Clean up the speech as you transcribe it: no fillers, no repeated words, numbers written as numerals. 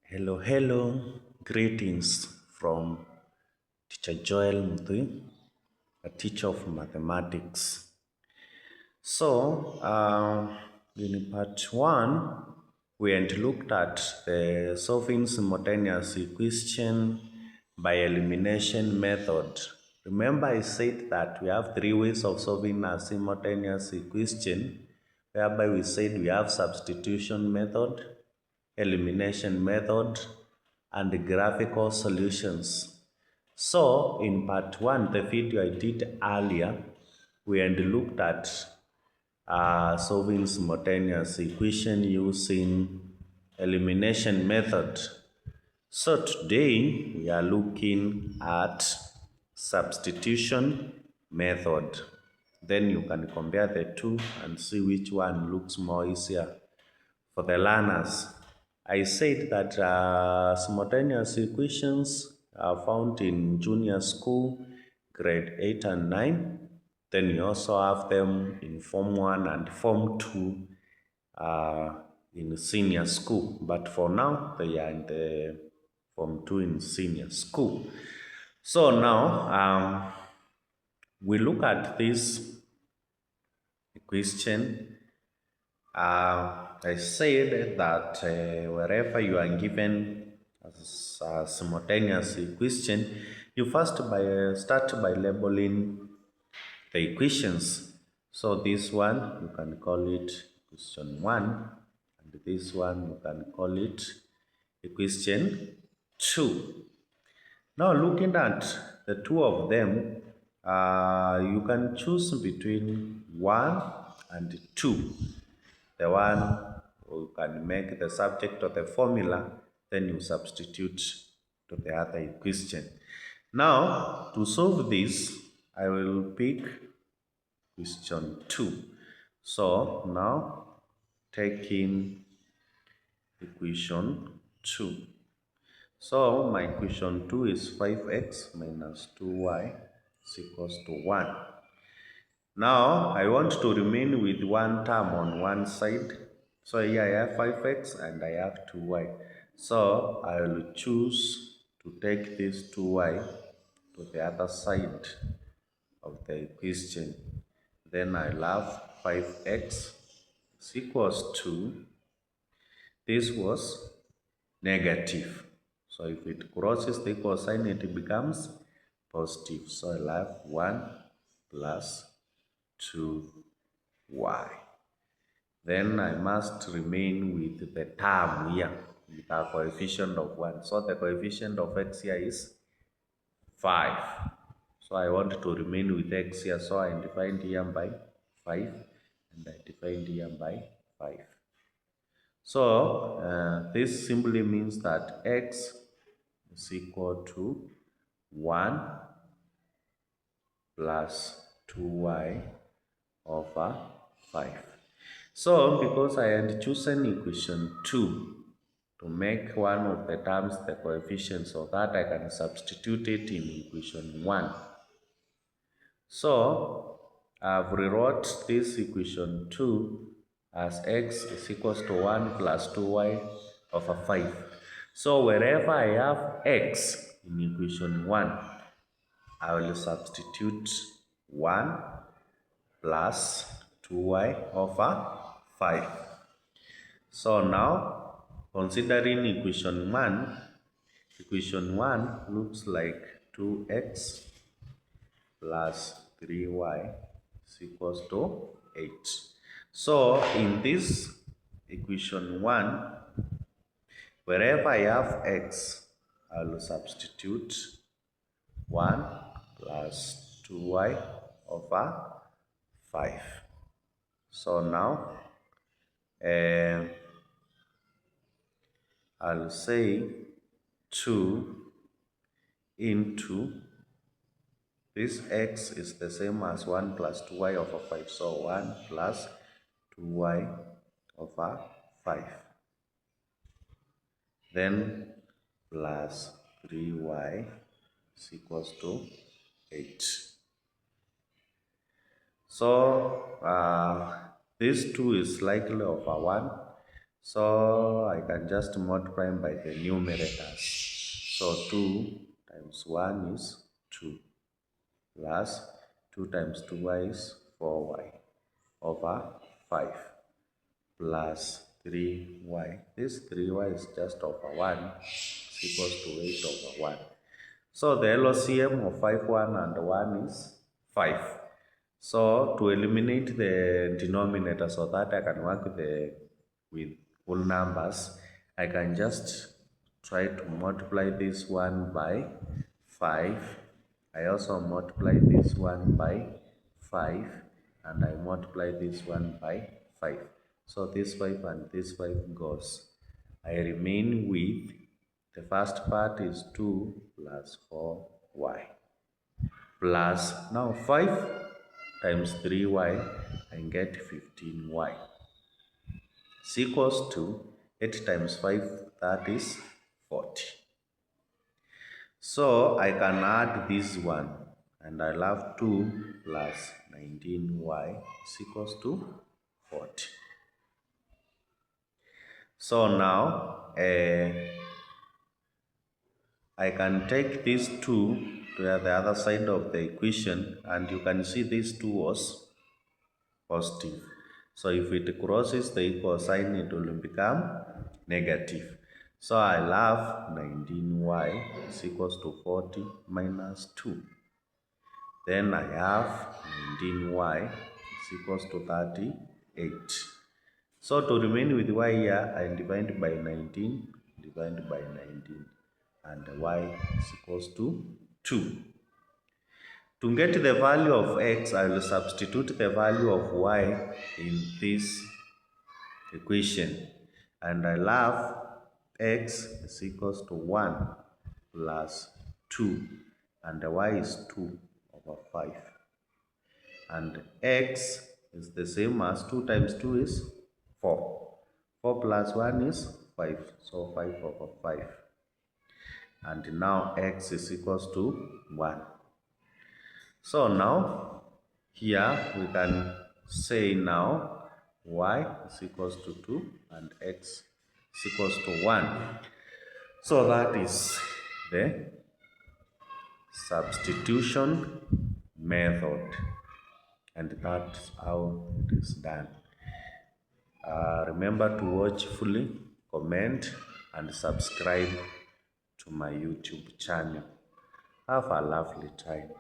Hello, greetings from Teacher Joel Muthui, a teacher of mathematics. In part one, we had looked at the solving simultaneous equation by elimination method. Remember, I said that we have three ways of solving a simultaneous equation, whereby we said we have substitution method, elimination method, and graphical solutions. So, in part one, the video I did earlier, we had looked at solving simultaneous equation using elimination method. So today we are looking at substitution method. Then you can compare the two and see which one looks more easier for the learners. I said that simultaneous equations are found in junior school, grade 8 and 9. Then you also have them in Form 1 and Form 2 in senior school. But for now, they are in the Form 2 in senior school. So now, we look at this question. I said that wherever you are given a simultaneous equation, you first start by labeling the equations. So this one you can call it equation 1, and this one you can call it equation 2. Now looking at the two of them, you can choose between 1 and 2. The one you can make the subject of the formula, then you substitute to the other equation. Now, to solve this, I will pick question 2. So, now taking equation 2. So, my equation 2 is 5x minus 2y is equals to 1. Now, I want to remain with one term on one side. So here I have 5x and I have 2y. So I will choose to take this 2y to the other side of the equation. Then I'll have 5x is equals to, this was negative. So if it crosses the equal sign, it becomes positive. So I'll have 1 plus 2y. Then I must remain with the term here with a coefficient of 1. So the coefficient of x here is 5. So I want to remain with x here. So I defined here by 5 and I defined here by 5. So this simply means that x is equal to 1 plus 2y over 5. So, because I had chosen equation 2 to make one of the terms the coefficient, so that I can substitute it in equation 1. So, I've rewrote this equation 2 as x is equals to 1 plus 2y over 5. So, wherever I have x in equation 1, I will substitute 1 plus 2y over 5. So now, considering equation 1 looks like 2x plus 3y is equals to 8. So in this equation 1, wherever I have x, I will substitute 1 plus 2y over 5. So now, I'll say 2 into this x is the same as 1 plus 2y over 5. So 1 plus 2y over 5. Then plus 3y is equals to 8. So this 2 is likely over 1. So I can just multiply by the numerators. So 2 times 1 is 2 plus 2 times 2y is 4y over 5 plus 3y. This 3y is just over 1 is equals to 8 over 1. So the LCM of 5, 1 and 1 is 5. So to eliminate the denominator so that I can work with whole numbers, I can just try to multiply this one by 5. I also multiply this one by 5 and I multiply this one by 5. So this 5 and this 5 goes. I remain with the first part is 2 plus 4y plus now 5 times 3y and get 15y is equals to 8 times 5, that is 40. So I can add this one and I'll have 2 plus 19y is equals to 40. So now I can take these 2 to the other side of the equation and you can see this 2 was positive. So if it crosses the equal sign, it will become negative. So I'll have 19y is equals to 40 minus 2. Then I have 19y is equals to 38. So to remain with y here, I divide by 19, divide by 19, and y is equals to 2. To get the value of x, I will substitute the value of y in this equation. And I'll have x is equals to 1 plus 2. And the y is 2 over 5. And x is the same as 2 times 2 is 4. 4 plus 1 is 5. So 5 over 5. And now x is equals to 1. So now, here we can say now y is equals to 2 and x is equals to 1. So that is the substitution method, and that's how it is done. Remember to watch fully, comment, and subscribe to my YouTube channel. Have a lovely time.